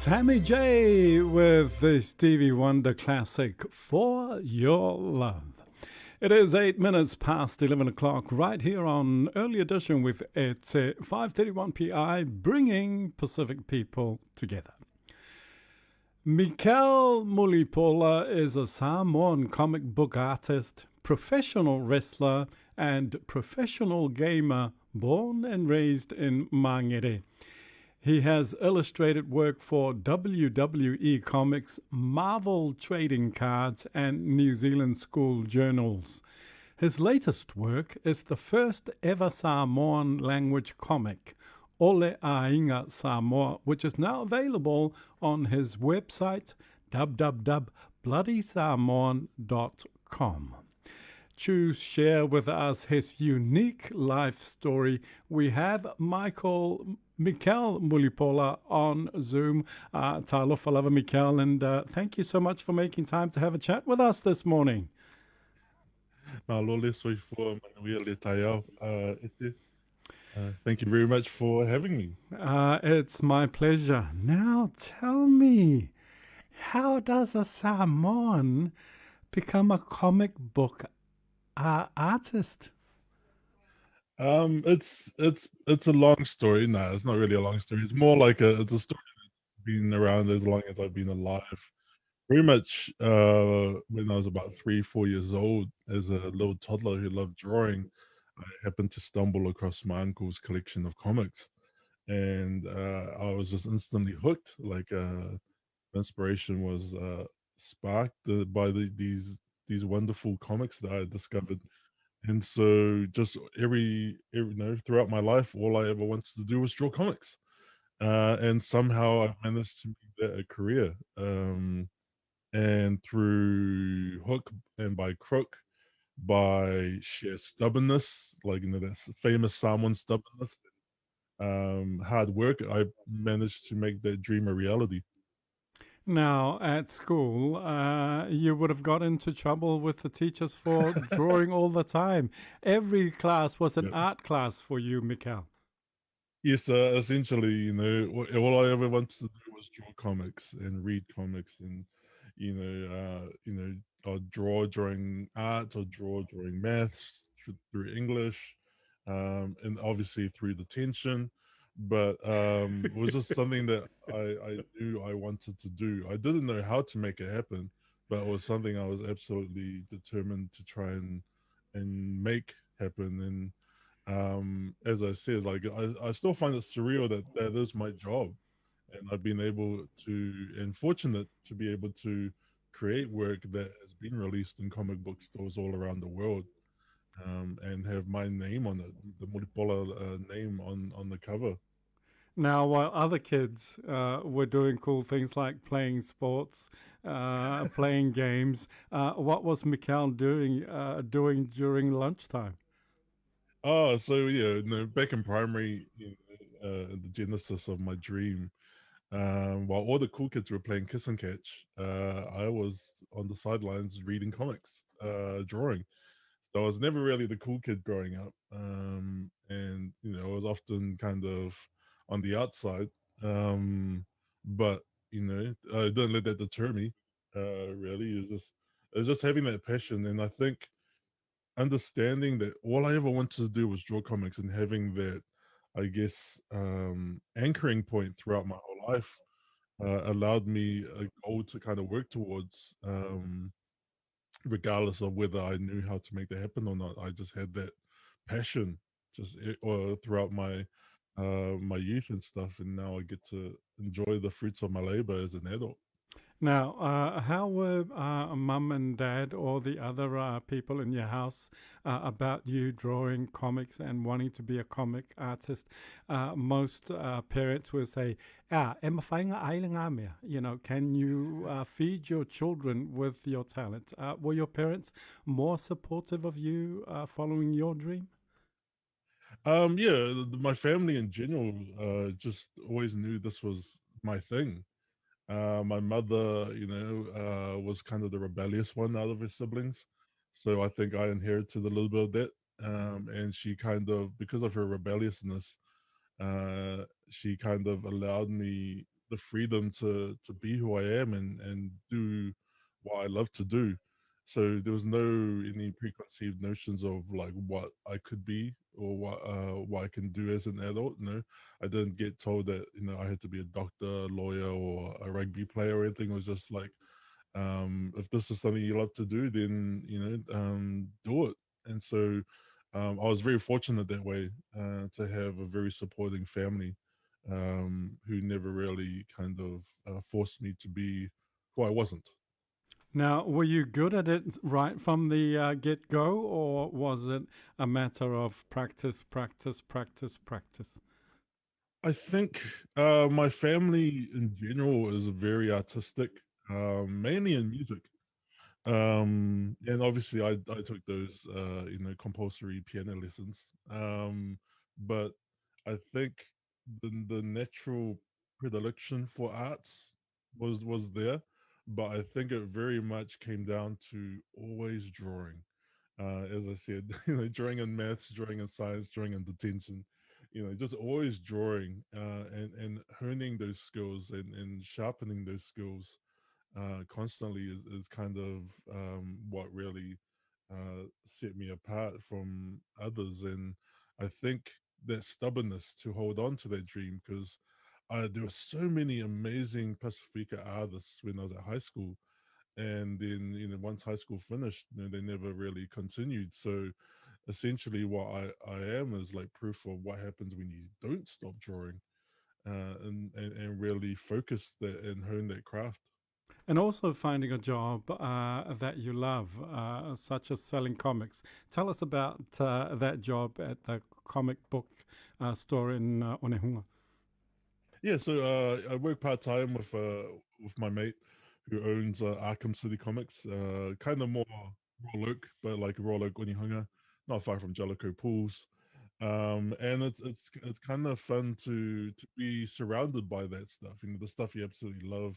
Sammy J with the Stevie Wonder classic For Your Love. It is 8 minutes past 11 o'clock right here on Early Edition with it's 5:31 PI, bringing Pacific people together. Michel Mulipola is a Samoan comic book artist, professional wrestler, and professional gamer born and raised in Māngere. He has illustrated work for WWE Comics, Marvel trading cards, and New Zealand school journals. His latest work is the first ever Samoan language comic, Ole Ainga Samoa, which is now available on his website, www.bloodysamoan.com. To share with us his unique life story, we have Michel Mulipola on Zoom. Talofa lava, Michel, and thank you so much for making time to have a chat with us this morning. Thank you very much for having me. It's my pleasure. Now tell me, how does a Samoan become a comic book artist? It's a long story. No, it's not really a long story. It's more like it's a story that's been around as long as I've been alive. Pretty much when I was about 3, 4 years old, as a little toddler who loved drawing, I happened to stumble across my uncle's collection of comics, and I was just instantly hooked. Like inspiration was sparked by these wonderful comics that I had discovered. And so just throughout my life, all I ever wanted to do was draw comics. And somehow I've managed to make that a career. And through hook and by crook, by sheer stubbornness, like that famous Samoan stubbornness, hard work, I managed to make that dream a reality. Now, at school, you would have got into trouble with the teachers for drawing all the time. Every class was an Yeah. art class for you, Mikel. Yes, essentially, all I ever wanted to do was draw comics and read comics, and I'll draw during art, or draw during maths, through English, and obviously through the tension. But it was just something that I knew I wanted to do. I didn't know how to make it happen, but it was something I was absolutely determined to try and make happen. And as I said, like I still find it surreal that that is my job, and I've been able to, and fortunate to be able to create work that has been released in comic book stores all around the world, and have my name on it, the Mulipola name on the cover. Now, while other kids were doing cool things like playing sports, playing games, what was Mikel doing during lunchtime? Oh, so yeah, no, back in primary, the genesis of my dream. While all the cool kids were playing kiss and catch, I was on the sidelines reading comics, drawing. So I was never really the cool kid growing up, and I was often kind of on the outside. But I didn't let that deter me. Really, it was just having that passion, and I think understanding that all I ever wanted to do was draw comics, and having that, I guess, anchoring point throughout my whole life allowed me a goal to kind of work towards, regardless of whether I knew how to make that happen or not. I just had that passion, or throughout my youth and stuff, and now I get to enjoy the fruits of my labor as an adult. Now, how were mum and dad or the other people in your house about you drawing comics and wanting to be a comic artist? Most parents will say, e mawhainga aile ngā mea." Can you feed your children with your talent? Were your parents more supportive of you following your dream? Yeah, my family in general just always knew this was my thing. My mother, was kind of the rebellious one out of her siblings. So I think I inherited a little bit of that. And she because of her rebelliousness, she kind of allowed me. the freedom to be who I am and do what I love to do. So there was no any preconceived notions of like what I could be or what I can do as an adult. No, I didn't get told that I had to be a doctor, a lawyer, or a rugby player or anything. It was just like if this is something you love to do, then do it. And so I was very fortunate that way to have a very supporting family who never really kind of forced me to be who I wasn't. Now, were you good at it right from the get go, or was it a matter of practice, practice, practice, practice? I think my family in general is very artistic, mainly in music. And obviously I took those compulsory piano lessons. But I think the natural predilection for arts was there, but I think it very much came down to always drawing. As I said, drawing in maths, drawing in science, drawing in detention, just always drawing and honing those skills and sharpening those skills constantly is kind of what really set me apart from others. And I think that stubbornness to hold on to that dream because there were so many amazing Pacifica artists when I was at high school. And then, once high school finished, they never really continued. So essentially, what I am is like proof of what happens when you don't stop drawing and really focus that and hone that craft. And also finding a job that you love, such as selling comics. Tell us about that job at the comic book store in Onehunga. Yeah, so I work part time with my mate who owns Arkham City Comics. Kind of more Raw Oak, but like Raw Oak Onehunga, not far from Jellicoe Pools. And it's kind of fun to be surrounded by that stuff. The stuff you absolutely love.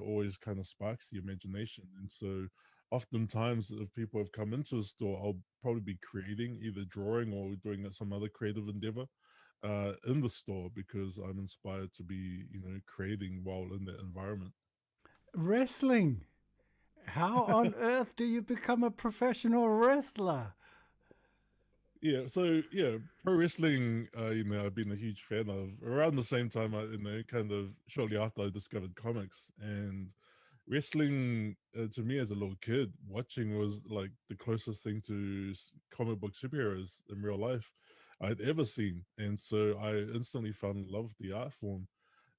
Always kind of sparks the imagination. And so, oftentimes, if people have come into the store, I'll probably be creating either drawing or doing some other creative endeavor in the store because I'm inspired to be, creating while in that environment. Wrestling. How on earth do you become a professional wrestler? Yeah, so yeah, pro wrestling, I've been a huge fan of. Around the same time, kind of shortly after I discovered comics and wrestling. To me, as a little kid, watching was like the closest thing to comic book superheroes in real life I'd ever seen, and so I instantly fell in love with the art form.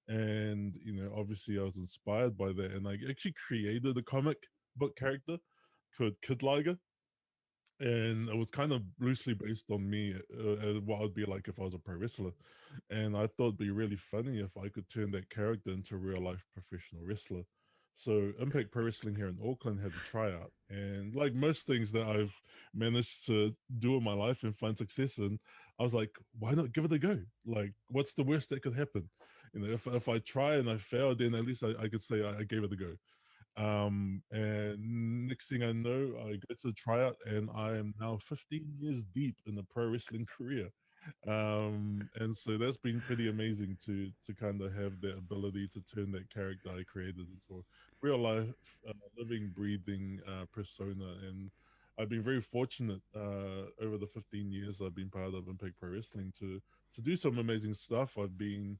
And obviously, I was inspired by that, and I actually created a comic book character called Kid Liger, and it was kind of loosely based on me, what I'd be like if I was a pro wrestler. And I thought it'd be really funny if I could turn that character into a real life professional wrestler. So Impact Pro Wrestling here in Auckland had a tryout, and like most things that I've managed to do in my life and find success in, I was like, why not give it a go? Like, what's the worst that could happen? If I try and I fail, then at least I could say I gave it a go. And next thing I know, I go to the tryout, and I am now 15 years deep in the pro wrestling career. And so that's been pretty amazing to kind of have that ability to turn that character I created into a real life, living, breathing persona. And I've been very fortunate over the 15 years I've been part of Impact Pro Wrestling to do some amazing stuff. I've been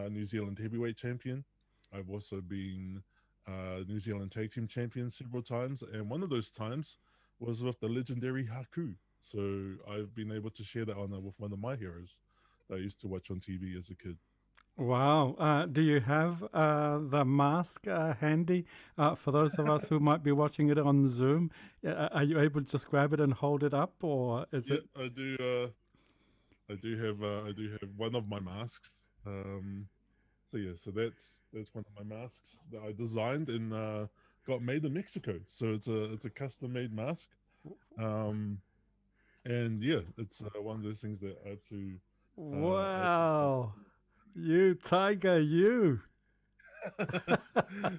New Zealand heavyweight champion. I've also been New Zealand Tag Team Champion several times, and one of those times was with the legendary Haku. So I've been able to share that honor with one of my heroes that I used to watch on TV as a kid. Wow. Do you have the mask handy for those of us who might be watching it on Zoom? Are you able to just grab it and hold it up, or is Yeah, it? I do. I do have one of my masks. So yeah, so that's one of my masks that I designed and got made in Mexico. So it's a custom made mask. Um, and yeah, it's one of those things that I absolutely Wow. You tiger, you.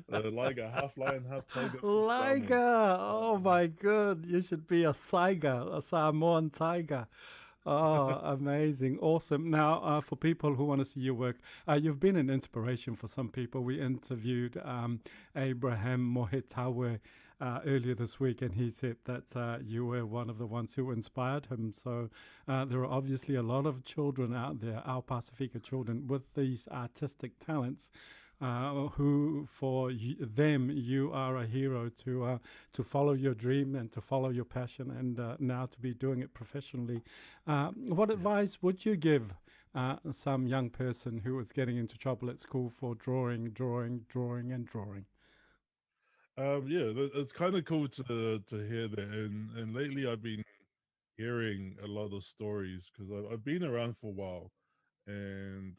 like a half lion, half tiger from Samoan. Liger. Oh Um, my god. You should be a Saiga, a Samoan tiger. Oh, amazing. Awesome. Now, for people who want to see your work, you've been an inspiration for some people. We interviewed Abraham Mohetawe earlier this week, and he said that you were one of the ones who inspired him. So there are obviously a lot of children out there, our Pacifica children, with these artistic talents. Who for them you are a hero to follow your dream and to follow your passion, and now to be doing it professionally. What Yeah. advice would you give some young person who is getting into trouble at school for drawing, and drawing? Yeah, it's kind of cool to hear that, and lately I've been hearing a lot of stories because I've been around for a while, and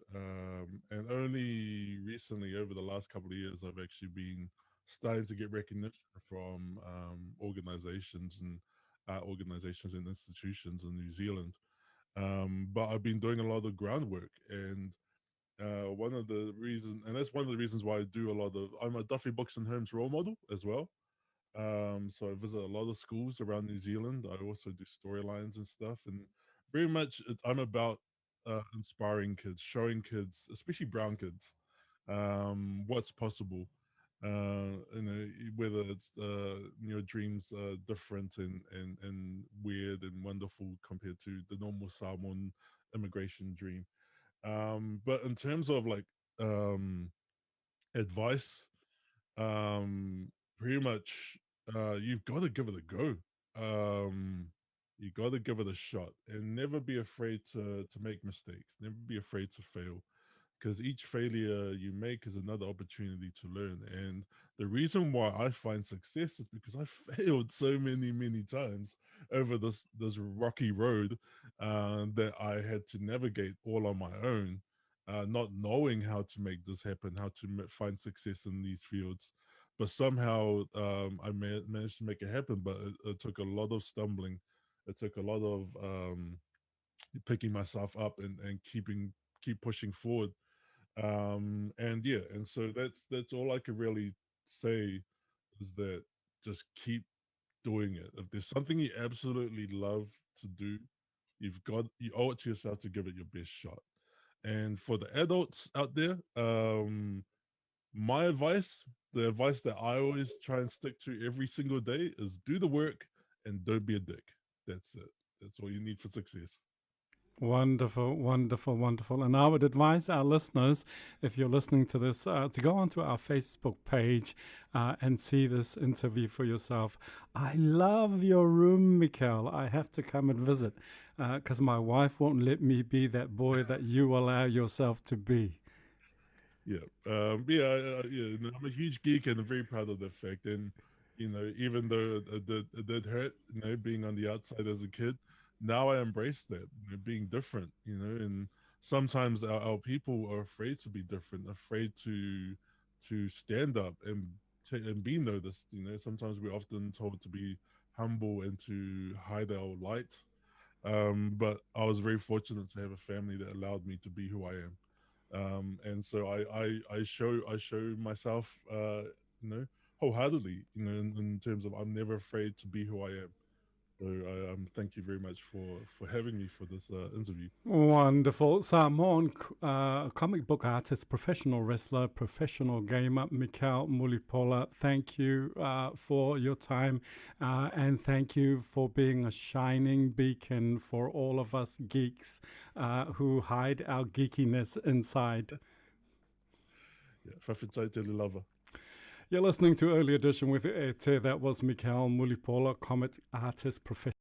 only recently, over the last couple of years, I've actually been starting to get recognition from organizations and institutions in New Zealand. But I've been doing a lot of groundwork, and one of the reasons, and that's one of the reasons why I do a lot of. I'm a Duffy Books and Homes role model as well. So I visit a lot of schools around New Zealand. I also do storylines and stuff, and very much I'm about inspiring kids, showing kids, especially brown kids, what's possible. Whether it's your dreams are different and weird and wonderful compared to the normal Samoan immigration dream. But in terms of like um, advice, um, pretty much you've got to give it a go. Um, you got to give it a shot and never be afraid to make mistakes. Never be afraid to fail because each failure you make is another opportunity to learn. And the reason why I find success is because I failed so many times over this rocky road that I had to navigate all on my own, not knowing how to make this happen, how to find success in these fields. But somehow I managed to make it happen. But it took a lot of stumbling. It took a lot of picking myself up and keep pushing forward, and yeah, and so that's all I can really say is that just keep doing it. If there's something you absolutely love to do, you owe it to yourself to give it your best shot. And for the adults out there, my advice, the advice that I always try and stick to every single day, is do the work and don't be a dick. That's it. That's all you need for success. Wonderful, wonderful, wonderful. And I would advise our listeners, if you're listening to this, to go onto our Facebook page and see this interview for yourself. I love your room, Mikel. I have to come and visit because my wife won't let me be that boy that you allow yourself to be. Yeah, yeah. No, I'm a huge geek and I'm very proud of that fact. And even though it did hurt, being on the outside as a kid, now I embrace that, being different. And sometimes our people are afraid to be different, afraid to stand up and be noticed. Sometimes we're often told to be humble and to hide our light. But I was very fortunate to have a family that allowed me to be who I am, and so I show myself, you know, wholeheartedly, in terms of I'm never afraid to be who I am. So thank you very much for having me for this interview. Wonderful. Samoan comic book artist, professional wrestler, professional gamer, Michel Mulipola. Thank you for your time and thank you for being a shining beacon for all of us geeks who hide our geekiness inside. Yeah, Whawhitai lover. You're listening to Early Edition with Ete. That was Michel Mulipola, comic artist, professional.